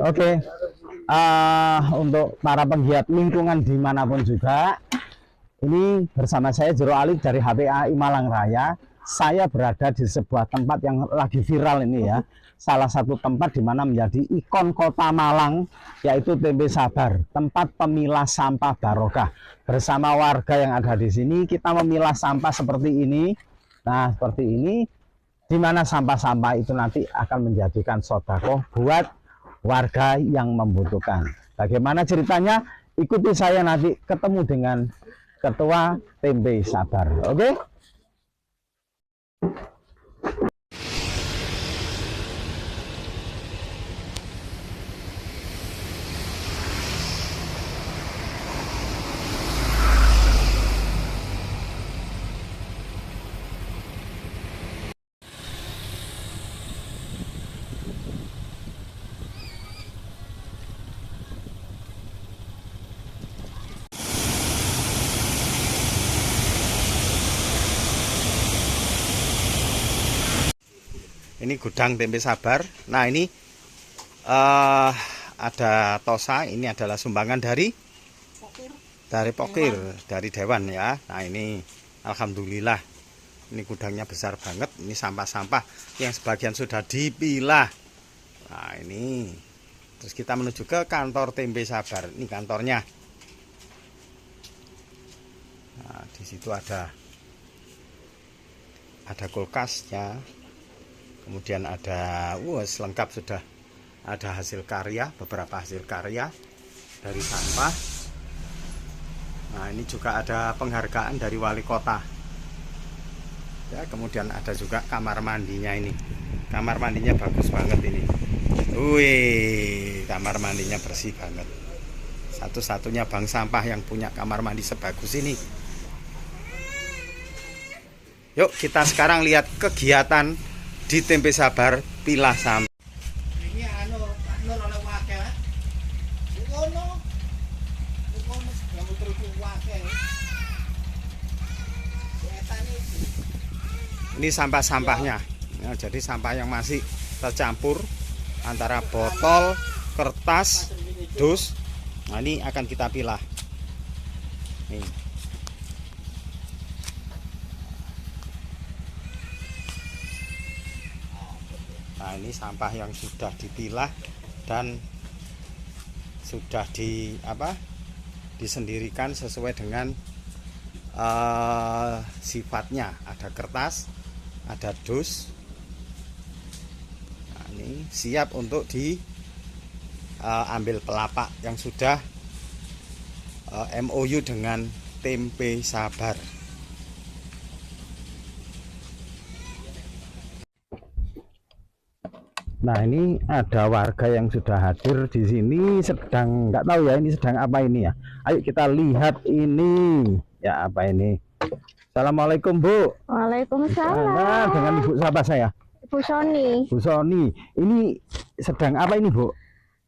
Oke, untuk para penggiat lingkungan dimanapun juga, ini bersama saya Jero Ali dari HPAI Malang Raya. Saya berada di sebuah tempat yang lagi viral ini ya. Salah satu tempat di mana menjadi ikon kota Malang, yaitu Tempe Sabar, tempat pemilah sampah barokah. Bersama warga yang ada di sini, kita memilah sampah seperti ini. Nah, seperti ini, di mana sampah-sampah itu nanti akan menjadikan sedekah buat warga yang membutuhkan. Bagaimana ceritanya? Ikuti saya nanti ketemu dengan Ketua Tempe Sabar. Oke? Ini gudang Tempe Sabar. Nah, ini ada tosa. Ini adalah sumbangan dari Pokir, dari Dewan ya. Nah, ini alhamdulillah. Ini gudangnya besar banget. Ini sampah-sampah yang sebagian sudah dipilah. Nah, ini. Terus kita menuju ke kantor Tempe Sabar. Ini kantornya. Nah, di situ ada kulkasnya. Kemudian ada, lengkap sudah. Ada hasil karya, beberapa hasil karya dari sampah. Nah, ini juga ada penghargaan dari wali kota. Ya, kemudian ada juga kamar mandinya ini. Kamar mandinya bagus banget ini. Wih, kamar mandinya bersih banget. Satu-satunya bank sampah yang punya kamar mandi sebagus ini. Yuk, kita sekarang lihat kegiatan di Tempe Sabar pilah sampah. Ini sampah-sampahnya. Nah, jadi sampah yang masih tercampur antara botol, kertas, dus. Nah, ini akan kita pilah. Nih. Nah, ini sampah yang sudah dipilah dan sudah disendirikan sesuai dengan sifatnya. Ada kertas, ada dus. Nah, ini siap untuk diambil pelapak yang sudah MOU dengan Tempe Sabar. Nah, ini ada warga yang sudah hadir di sini, sedang nggak tahu ya ini sedang apa ini ya. Ayo kita lihat ini ya, apa ini. Assalamualaikum, Bu. Waalaikumsalam. Nah, dengan Ibu siapa saya? Bu Soni. Bu Soni. Ini sedang apa ini, Bu?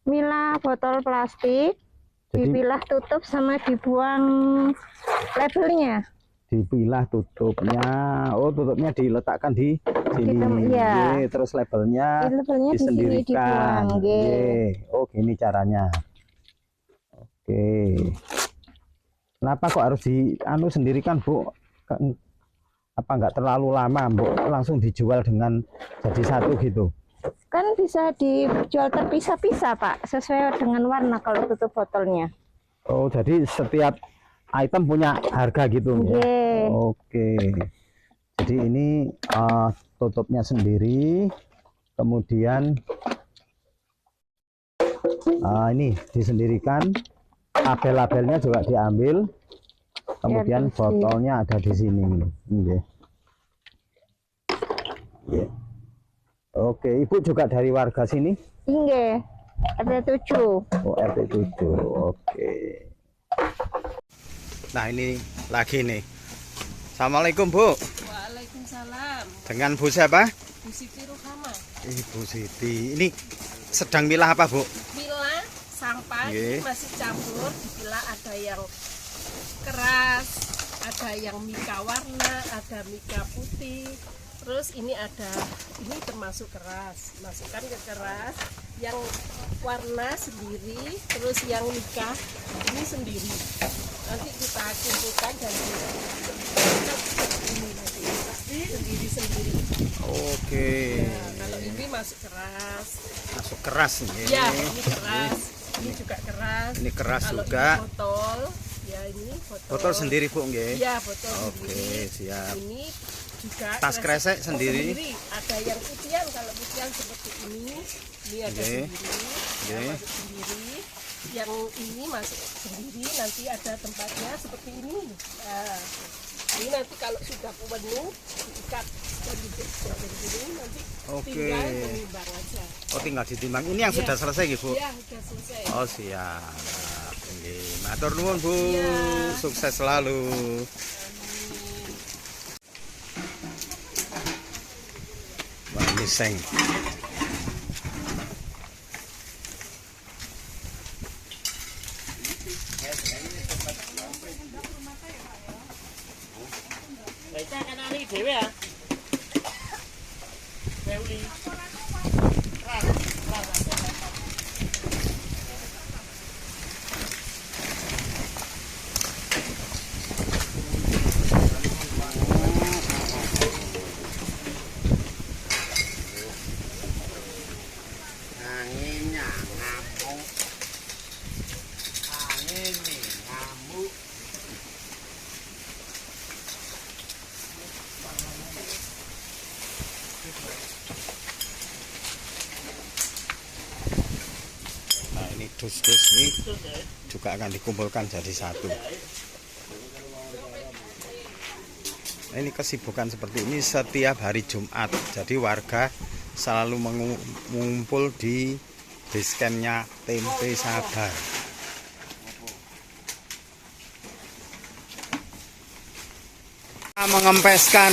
Milah botol plastik, Jadi, dipilah tutup sama dibuang labelnya. Dipilah tutupnya. Oh, tutupnya diletakkan di sini. Ya. Terus labelnya disendirikan. Oh, gini caranya. Oke. Kenapa kok harus sendirikan, Bu? Apa nggak terlalu lama, Bu? Langsung dijual dengan jadi satu gitu? Kan bisa dijual terpisah-pisah, Pak, sesuai dengan warna kalau tutup botolnya. Oh, jadi setiap item punya harga gitu ya? Oke. Jadi ini tutupnya sendiri, kemudian ini disendirikan, label-labelnya juga diambil, kemudian botolnya ada di sini. Oke, Ibu juga dari warga sini? Iya, RT 7. Oh, RT 7. Oke. Nah, ini lagi nih. Assalamualaikum, Bu. Waalaikumsalam. Dengan Bu siapa? Bu Siti Ruhama. Ibu Siti. Ini sedang milah apa, Bu? Milah sampah ini masih campur, dipilah ada yang keras, ada yang mika warna, ada mika putih, Terus ini termasuk keras, masukkan ke keras. Yang warna sendiri, terus yang nikah ini sendiri. Nanti kita kumpulkan dan ini nanti sendiri. Oke. Nah, kalau ini masuk keras. Masuk keras nih. Ya, ini keras. Ini juga keras. Ini keras kalau juga. Ini botol. Ya, ini botol. Botol sendiri, Bu, nggih? Iya, botol Oke, sendiri. siap. Ini juga Tas kresek sendiri. Ada yang putihan, kalau putihan seperti ini ada sendiri. Yang masuk sendiri. Yang ini masuk sendiri, nanti ada tempatnya seperti ini. Nah, ini nanti kalau sudah penuh diikat dan ini nanti tinggal menimbang aja. Oh, tinggal ditimbang. Ini yang sudah selesai, Bu? Iya, sudah selesai. Oh, siap. Nggih, matur nuwun, Bu. Sukses selalu. Wah, ini seng. Baca kan ari dhewe ya. Beuli. Anginnya ngamuk. Angin nih ngamuk. Nah, ini dus-dus nih juga akan dikumpulkan jadi satu. Nah, ini kesibukan seperti ini setiap hari Jumat. Jadi warga selalu mengumpul di base campnya Tempe Sabar. Mengempeskan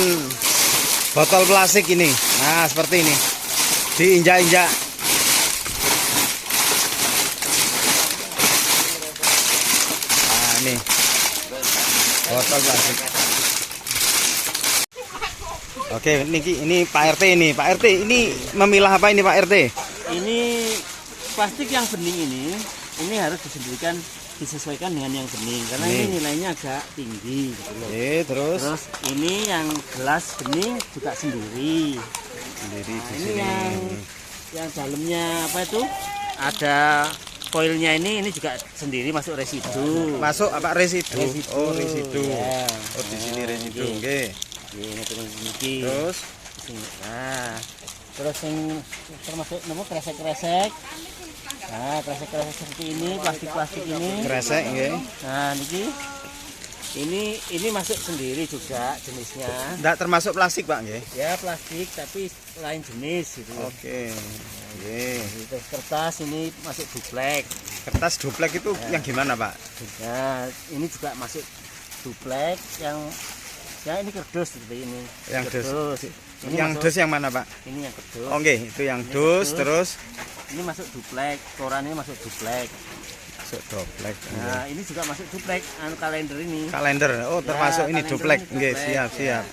botol plastik ini. Nah, seperti ini. Diinjak-injak. Nah, ini botol plastik. Oke, ini Pak RT ini. Pak RT ini memilah apa ini, Pak RT? Ini plastik yang bening ini harus disesuaikan dengan yang bening karena ini nilainya agak tinggi gitu loh. Terus ini yang gelas bening juga sendiri. Sendiri Nah, di ini sini. yang dalamnya apa itu? Ada koilnya ini juga sendiri masuk residu. Masuk apa residu? Oh, residu. Ya. Oh, di sini residu, nggih. Ini iki. Terus Nah, terus yang termasuk kresek-kresek. Nah, kresek-kresek seperti ini, plastik-plastik ini. kresek nggih. Nah, ini masuk sendiri juga jenisnya. Enggak termasuk plastik, Pak, nggih. Ya, plastik tapi lain jenis gitu. Oke. Nggih. Terus kertas ini masuk duplek. Kertas duplek itu yang gimana, Pak? Nah, ini juga masuk duplek yang ya ini kerdus seperti ini. Yang dus. Ini Yang masuk, dus yang mana, Pak? ini yang kerdus. Oh, nggih, itu yang Ini dus, kerdus. terus Ini masuk duplek, korannya masuk duplek. masuk duplek. Nah, ini juga masuk duplek, kalender ini. Kalender. Oh, termasuk ini kalender duplek. ini Nggih, duplek, siap, ya. siap.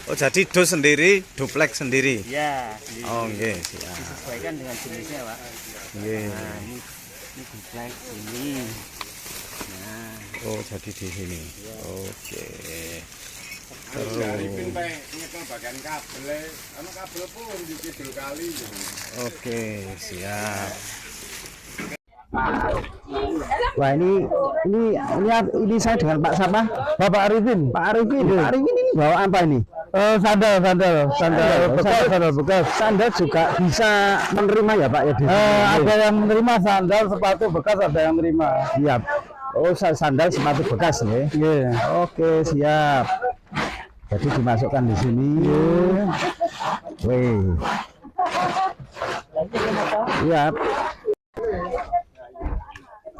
Oh, jadi dus sendiri, duplek sendiri. Ya, sendiri. Oh, nggih, siap. Disesuaikan dengan jenisnya, Pak. Nggih. Nah, ini duplek ini. Nah, Oh, jadi di sini. Oke. Terus. bagian kabel, ana kabel pun di kidul kali. Oke, siap. Wah, ini saya dengan Pak siapa? Bapak Arifin. Pak Arifin. Pak Arifin ini bawa apa ini? Sandal bekas. Sandal juga bisa menerima ya, Pak, ya? Ada yang menerima sandal, sepatu bekas, ada yang menerima. Siap. Oh, sandal, sepatu bekas ya? Iya. Oke, siap. Jadi dimasukkan di sini. Wih. Siap.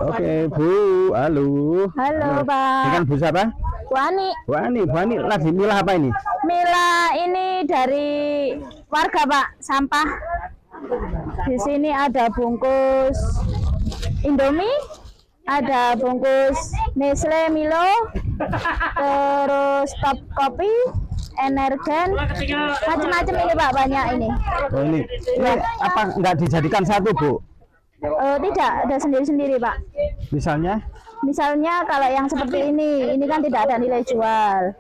Oke, Bu. Halo. Halo, Pak. Dengan Bu siapa? Bu Ani Bu Ani lagi milah apa ini? Mila ini dari warga, Pak, sampah. Di sini ada bungkus Indomie, ada bungkus Nestle Milo, terus top kopi, energen, macam-macam ini Pak, banyak ini. Oh ini apa nggak dijadikan satu Bu? Tidak, ada sendiri-sendiri Pak. Misalnya? Misalnya kalau yang seperti ini kan tidak ada nilai jual.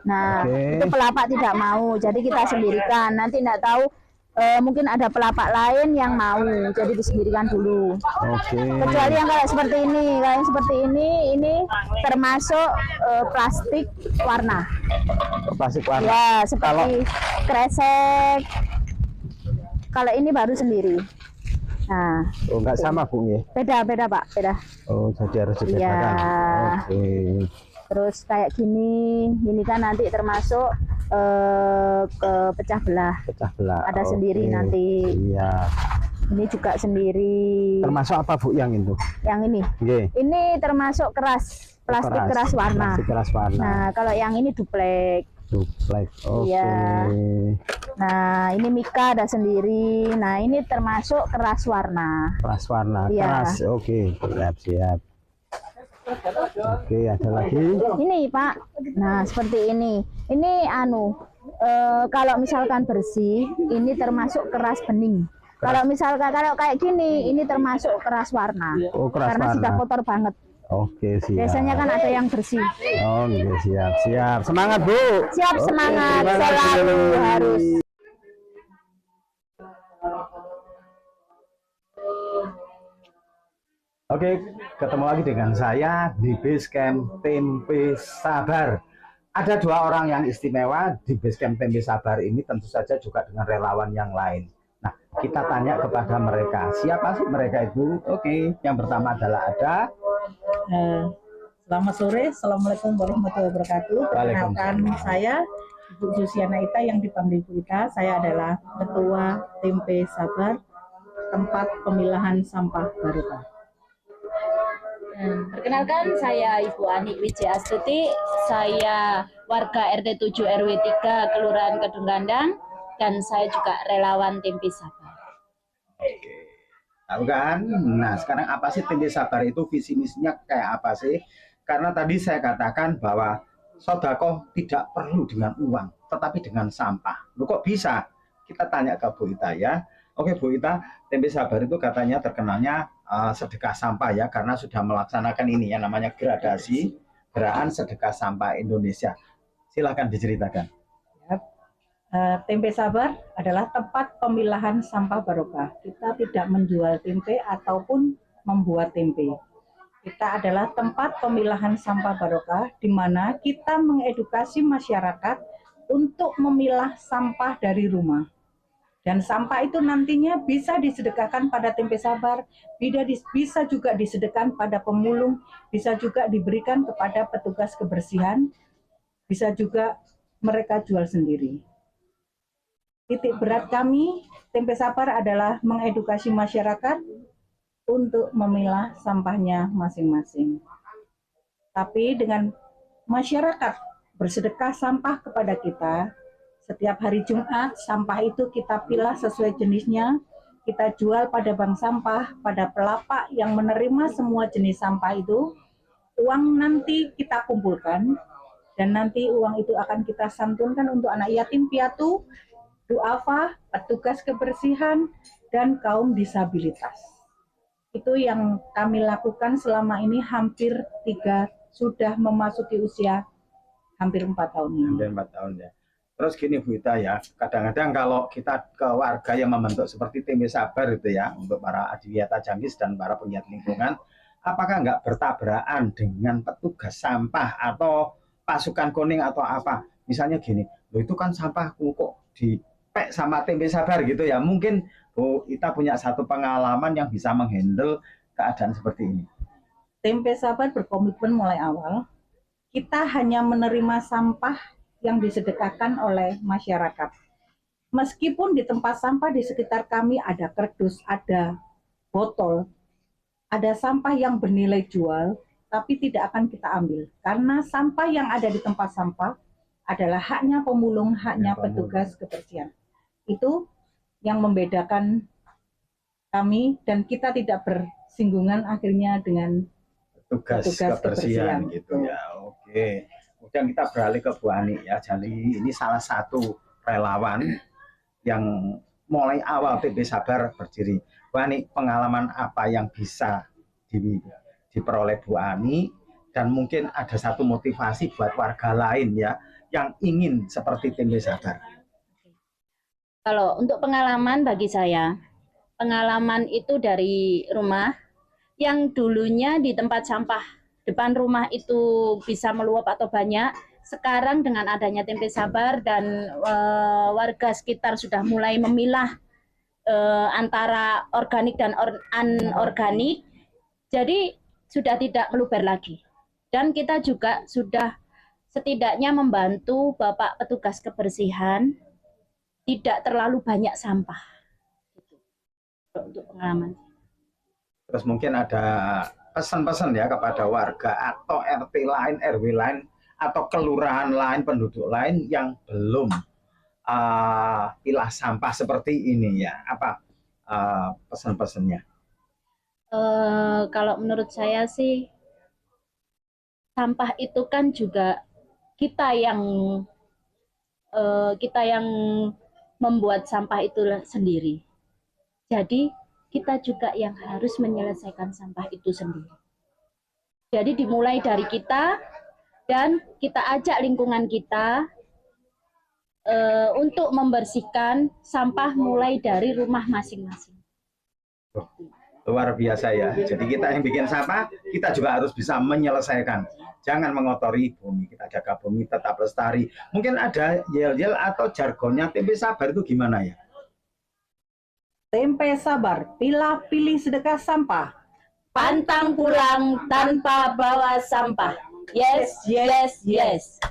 Nah, Oke. itu pelapak tidak mau, jadi kita sendirikan. Nanti tidak tahu, mungkin ada pelapak lain yang mau, jadi disendirikan dulu. Oke. Kecuali yang kayak seperti ini termasuk plastik warna. Plastik warna. Ya, seperti kresek. Kalau ini baru sendiri. Nah, Oh nggak sama Bu ya? beda Pak, beda. Oh jadi harus dibedakan. Iya. Oke. Terus kayak gini, ini kan nanti termasuk ke pecah belah. Pecah belah. Ada sendiri Oke. nanti. Iya. Ini juga sendiri. Termasuk apa Bu yang itu? Yang ini. Oke. Ini termasuk keras, plastik keras warna. Plastik keras warna. Nah, kalau yang ini duplek. Duplek. Oke. Iya. Nah, ini mika ada sendiri. Nah, ini termasuk keras warna. Keras warna. Iya. Keras. Oke. Siap. Oke, ada lagi. Ini Pak. Nah, seperti ini. Ini kalau misalkan bersih, ini termasuk keras bening. Kalau misalkan kayak gini, ini termasuk keras warna. Oh, keras Karena warna. sudah kotor banget. Oke, siap. Biasanya kan ada yang bersih. Oh, iya, siap. Semangat, Bu. Siap, Oke, semangat. terima kasih. Selalu harus. Oke, ketemu lagi dengan saya di Basecamp Tempe Sabar. Ada dua orang yang istimewa di Basecamp Tempe Sabar ini, tentu saja juga dengan relawan yang lain. Nah, kita tanya kepada mereka, siapa sih mereka itu? Oke, yang pertama adalah ada. Selamat sore, Assalamualaikum warahmatullahi wabarakatuh. Perkenalkan, saya Ibu Zusiana Ita yang dipanggil Bu Ita. Saya adalah Ketua Tempe Sabar, tempat pemilahan sampah Barokah. Perkenalkan, saya Ibu Ani Wijaya Astuti, saya warga RT 7 RW 3 Kelurahan Kedung Gandang, dan saya juga relawan Tempe Sabar. Oke, tahu kan? Nah, sekarang apa sih Tempe Sabar itu, visi misinya kayak apa sih? Karena tadi saya katakan bahwa sodako tidak perlu dengan uang, tetapi dengan sampah. Loh kok bisa? Kita tanya ke Bu Ita ya. Oke Bu Ita, Tempe Sabar itu katanya terkenalnya sedekah sampah ya, karena sudah melaksanakan ini yang namanya gradasi gerakan sedekah sampah Indonesia. Silahkan diceritakan. Tempe Sabar adalah tempat pemilahan sampah Barokah. Kita tidak menjual tempe ataupun membuat tempe. Kita adalah tempat pemilahan sampah Barokah, di mana kita mengedukasi masyarakat untuk memilah sampah dari rumah. Dan sampah itu nantinya bisa disedekahkan pada Tempe Sabar, bisa juga disedekahkan pada pemulung, bisa juga diberikan kepada petugas kebersihan, bisa juga mereka jual sendiri. Titik berat kami, Tempe Sabar adalah mengedukasi masyarakat untuk memilah sampahnya masing-masing. Tapi dengan masyarakat bersedekah sampah kepada kita, setiap hari Jumat, sampah itu kita pilah sesuai jenisnya, kita jual pada bank sampah, pada pelapak yang menerima semua jenis sampah itu, uang nanti kita kumpulkan, dan nanti uang itu akan kita santunkan untuk anak yatim piatu, duafa, petugas kebersihan, dan kaum disabilitas. Itu yang kami lakukan selama ini sudah memasuki usia hampir 4 tahun ini. Hampir 4 tahun ya. Terus gini Bu Ita ya, kadang-kadang kalau kita ke warga yang membentuk seperti Tempe Sabar itu ya, untuk para adiwiyata jangkis dan para penggiat lingkungan, apakah nggak bertabrakan dengan petugas sampah atau pasukan kuning atau apa? Misalnya gini, loh itu kan sampah kok dipek sama Tempe Sabar gitu ya. Mungkin Bu Ita punya satu pengalaman yang bisa menghandle keadaan seperti ini. Tempe Sabar berkomitmen mulai awal, kita hanya menerima sampah yang disedekahkan oleh masyarakat. Meskipun di tempat sampah di sekitar kami ada kardus, ada botol, ada sampah yang bernilai jual, tapi tidak akan kita ambil. Karena sampah yang ada di tempat sampah adalah haknya pemulung, haknya petugas kebersihan. Itu yang membedakan kami, dan kita tidak bersinggungan akhirnya dengan Tugas kebersihan gitu ya. Oke. kemudian kita beralih ke Bu Ani ya. Jadi ini salah satu relawan yang mulai awal TMP Sabar berdiri. Bu Ani, pengalaman apa yang bisa diperoleh Bu Ani, dan mungkin ada satu motivasi buat warga lain ya yang ingin seperti TMP Sabar? Kalau untuk pengalaman bagi saya, pengalaman itu dari rumah yang dulunya di tempat sampah depan rumah itu bisa meluap atau banyak. Sekarang dengan adanya TMP Sabar dan warga sekitar sudah mulai memilah antara organik dan anorganik, jadi sudah tidak meluber lagi. Dan kita juga sudah setidaknya membantu Bapak petugas kebersihan tidak terlalu banyak sampah. Untuk pengalaman. Terus mungkin ada pesan-pesan ya kepada warga atau RT lain, RW lain, atau kelurahan lain, penduduk lain yang belum pilah sampah seperti ini ya. Apa pesan-pesannya? Kalau menurut saya sih, sampah itu kan juga kita yang membuat sampah itu sendiri. Jadi kita juga yang harus menyelesaikan sampah itu sendiri. Jadi dimulai dari kita dan kita ajak lingkungan kita untuk membersihkan sampah mulai dari rumah masing-masing. Luar biasa ya. Jadi kita yang bikin sampah, kita juga harus bisa menyelesaikan. Jangan mengotori bumi, kita jaga bumi tetap lestari. Mungkin ada yel-yel atau jargonnya TMP Sabar itu gimana ya? TMP Sabar, pilah pilih sedekah sampah. Pantang pulang tanpa bawa sampah. Yes, yes, yes.